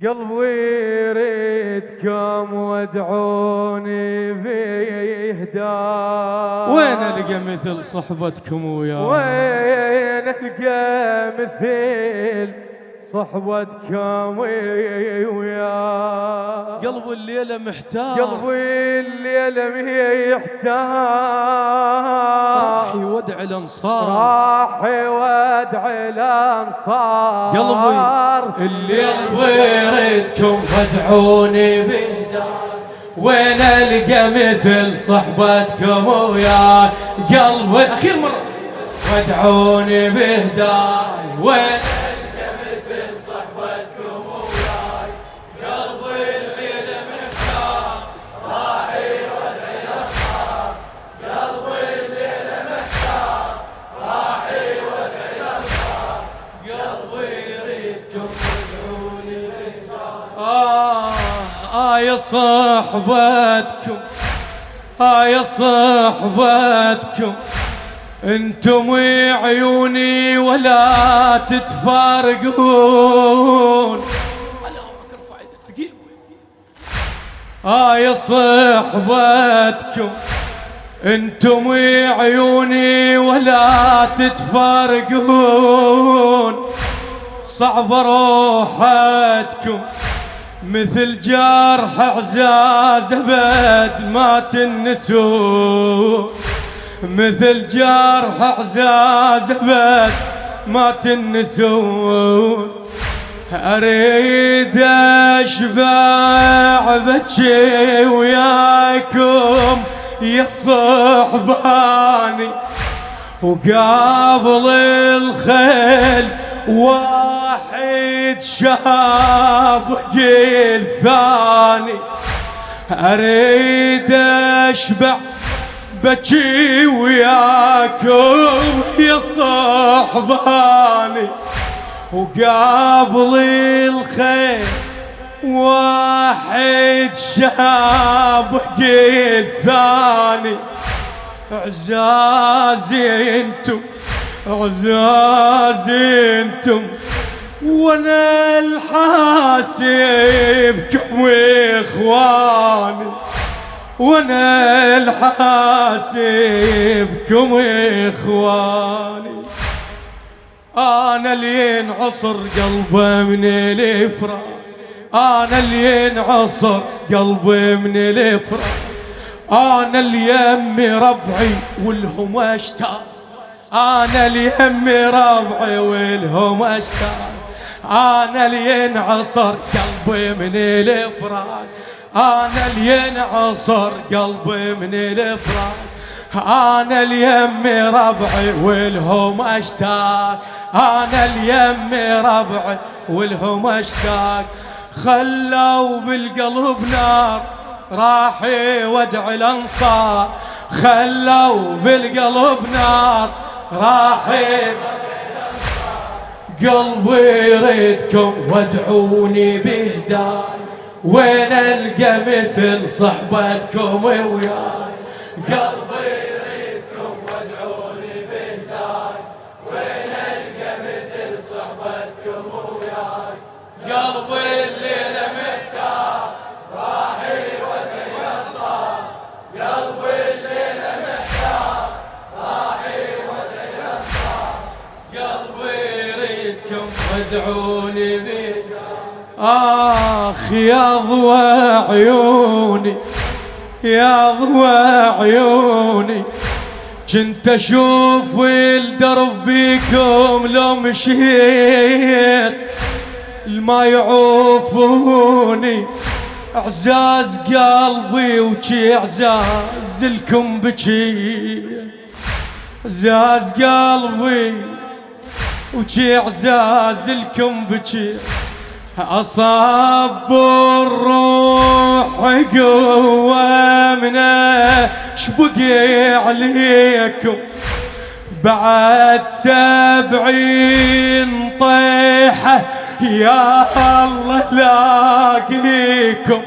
قلبي يريدكم وادعوني بإهداء. وين ألقى مثل صحبتكم ويا وين ألقى مثل صحبتكم ويا قلب الليلة محتار. قلبي الليلة محتار. راح يودع الأنصار. راح يودع الأنصار. قلبي الليل ويريدكم وادعوني بهداي. وين ألقى مثل صحبتكم وياي. قلبي أخير مرة وادعوني بهداي. وين ألقى مثل صحبتكم وياي. قلبي الليل محتار. راح يودع الأنصار. قلبي الليل محتار. راح يودع الأنصار. قلبي يريدكم تدعوني بهداي. يا صحبتكم يا صحبتكم انتم عيوني ولا تتفارقون. يا صحبتكم انتم عيوني ولا تتفارقون. صعب روحتكم مثل جرح عزاز ابد ما تنسون. مثل جرح عزاز ابد ما تنسون. اريد اشبع بكي وياكم يا صحباني. وقابل الخيل واحد شاب قيل ثاني. اريد اشبع بكي وياكم يا صحباني. وقابل الخيل واحد شاب قيل ثاني. عزازي انتم عزازي انتم وانا الحاسبكم اخواني. وانا الحاسبكم اخواني. انا اللي ينعصر قلبه من الافراح. انا اللي ينعصر قلبي من الافراح. انا اللي يمي ربعي والهم اشتاق. انا اللي يمي ربعي والهم اشتاق. انا اللي ينعصر قلبي من الافراق. انا اللي ينعصر قلبي من الافراق. انا اللي يمي ربعي والهم اشتاق. انا اللي يمي ربعي والهم اشتاق. خلوا بالقلب نار راح يودع الانصار. خلوا بالقلب نار راح يودع الانصار. قلبي يريدكم وادعوني بهداي. وين القى مثل صحبتكم وياي. قلبي يريدكم وادعوني بهداي. وين القى مثل صحبتكم وياي. قلبي الليل محتار. راح يودع الانصار. قلبي الليل محتار. راح يودع الانصار. قلبي يريدكم وادعوني بهداي. يا ضوى عيوني يا ضوى عيوني. كنت اشوف الدرب بيكم لو مشيت ما يعوفوني. اعزاز قلبي وشي اعزاز لكم بكي. اعزاز قلبي وشي اعزاز لكم بكي. أصاب الروح قوة من شبقي عليكم. بعد 70 طيحة يا الله لاقيكم.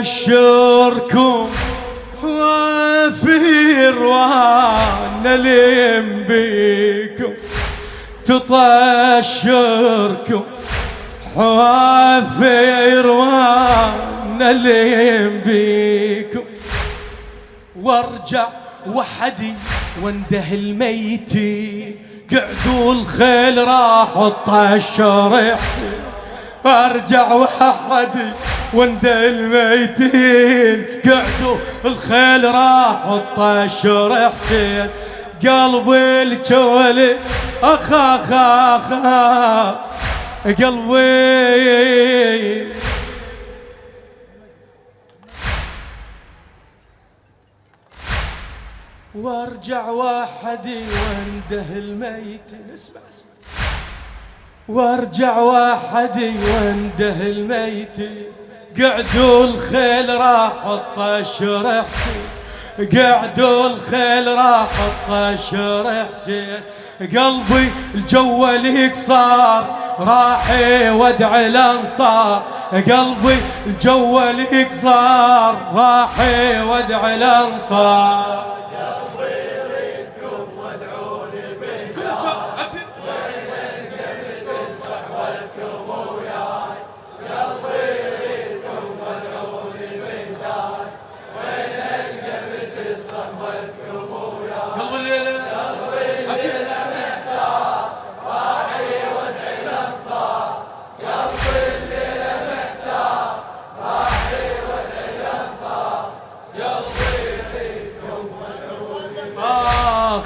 تطشركم وافير وانا لم بيكم. تطشركم حوافر وانا اللي بيكم وارجع وحدي وانده الميتين قعدوا الخيل راحوا طشر حسين ارجع وحدي وانده الميتين قعدوا الخيل راحوا طشر حسين قلبي الجولي اخ اخ اخ قلبي وارجع وحدي وانده الميت اسمع اسمع وارجع وحدي وانده الميت قعدوا الخيل راحوا طشر حسين قعدوا الخيل راحوا طشر حسين قلبي الجو ليك صار راحي ودع الانصار قلبي الجو ليك صار راحي ودع الانصار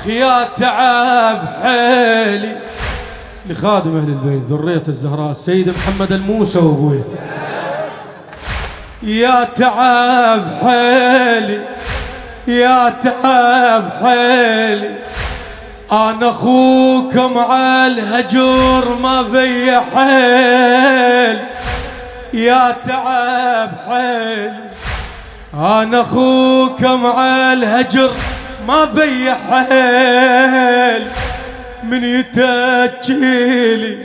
يا تعب حيلي لخادم أهل البيت ذرية الزهراء السيد محمد الموسى وابوي يا تعب حيلي يا تعب حيلي أنا أخوكم على الهجر ما بي حيل يا تعب حيلي أنا أخوكم على الهجر ما بي حيل من يتجيلي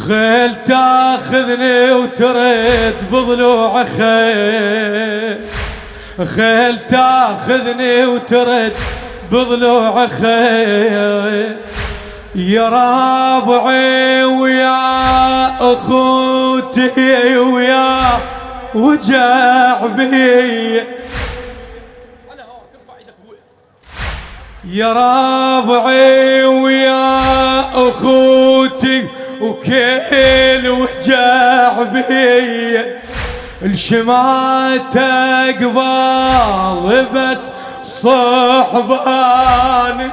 خيل تاخذني وترد بضلوع خيل خيل تاخذني وترد بضلوع خيل يا رابعي ويا اخوتي ويا وجع بي يا رابعي ويا اخوتي وكيل وجع بي الشمات قبال بس صحبان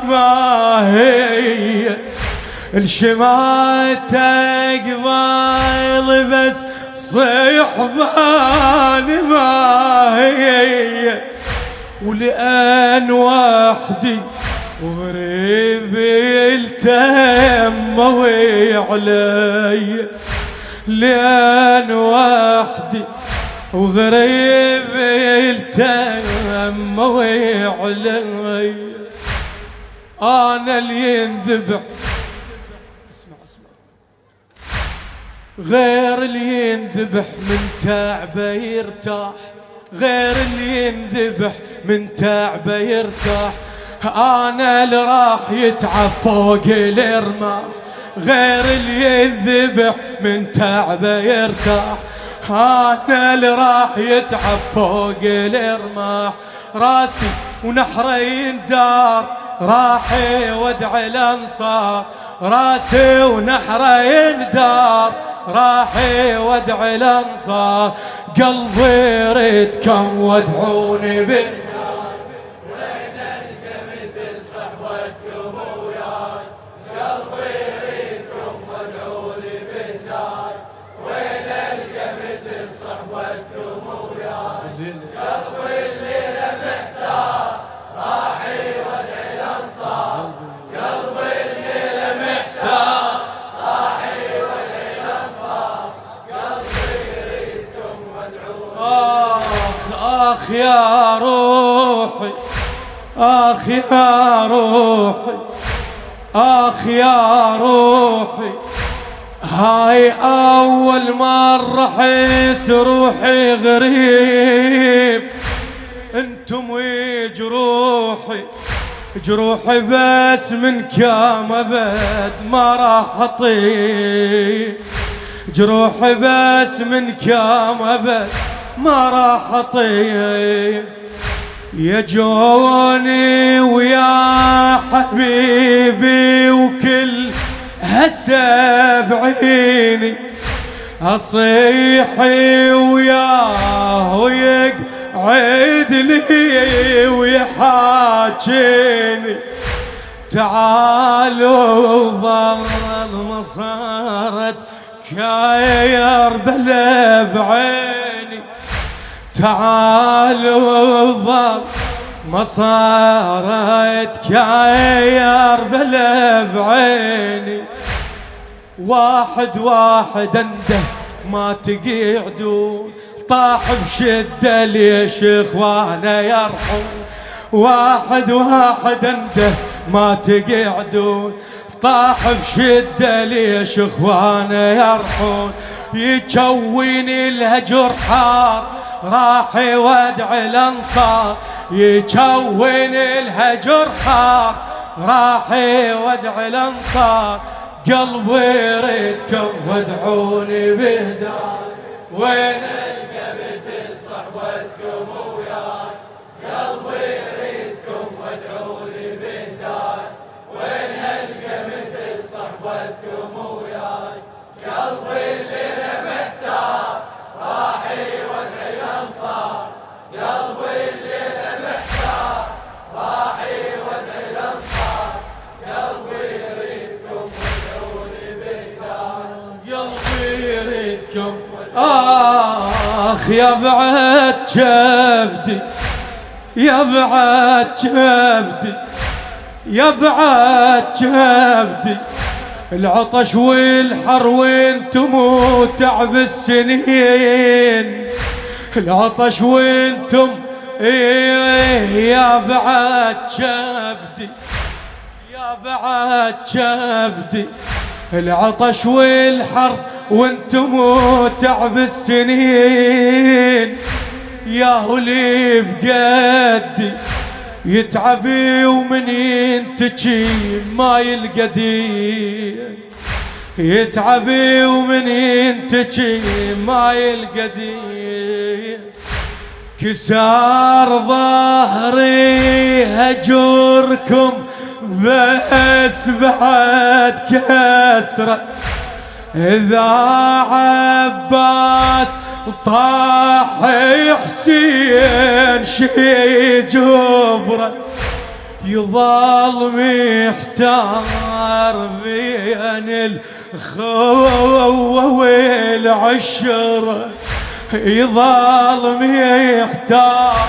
ما هي الشمات قبال بس صحبان ما هي ولأن وحدي وغريب التموي علي لأن وحدي وغريب التموي علي أنا اللي ينذبح اسمع اسمع غير اللي ينذبح من تعبه يرتاح غير اللي ينذبح من تعبه يرتاح أنا اللي راح يتعب فوق الرماح غير اللي ينذبح من تعبه يرتاح أنا اللي راح يتعب فوق الرماح راسي ونحرين دار راحي ودع الأنصار راسي ونحرين دار راحي ودع الأنصار قلبي يريدكم وادعوني بالجار وين القى مثل صحبتكم وياي قلبي يريدكم وادعوني بالجار وين القى مثل صحبتكم وياي قلبي الليله محتار راحي ودع الانصار قلبي الليله محتار راحي ودع الانصار قلبي يريدكم آخ يا روحي آخ يا روحي آخ يا روحي هاي أول مرة أحس روحي غريب انتم وجروحي جروحي بس من كام أبد ما راح أطيب جروحي بس من كام أبد ما راح أطيب. يا جوني ويا حبيبي وكل هسه بعيني أصيحي وياه يقعد لي ويحاكيني. تعالوا ظل ما صارت كاير بلا بعيني. تعالوا ظل ما صارت كاير بلا بعيني. واحد واحد انده ما تقعدون طاح بشدة ليش اخوانا يرحون. واحد واحد انده ما تقعدون طاح بشدة ليش اخوانا يرحون. يكون الهجر حار راح يودع الانصار. يكون الهجر حار راح يودع الانصار. قلبي يريدكم وادعوني بهداي وين القى مثل صحبتكم وياي. قلبي يريدكم وادعوني بهداي وين القى مثل صحبتكم وياي. قلبي اللي انا محتار راح يودع الانصار. قلبي اللي انا محتار راح يودع الانصار. قلبي يريدكم وادعوني بهداي. قلبي يريدكم آخ يا بعد كبدي يا بعد كبدي يا بعد كبدي. العطش والحر وانتم وتعب السنين. العطش وانتم يا بعد كبدي يا بعد كبدي. العطش والحر وانتم تعب السنين. يا هلي بقدي يتعبي ومن ينتجي ما يلقى دين. يتعبي ومن ينتجي ما يلقى دين. كسار ظهري هجركم بس بعد كسرة. إذا عباس طاح حسين شي جبرة. يظل محتار بين الخوة والعشرة. يظل محتار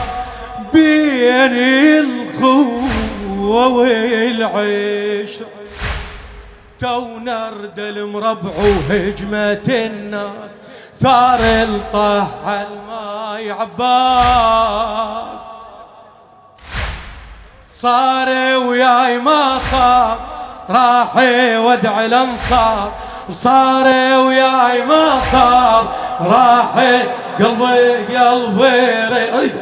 بين الخوة والعشرة. تو نرد المربع وهجمة الناس ثار الطح الماي عباس. صار وياي ما صار راح يودع الانصار. صار وياي ما صار راح قلبي اريد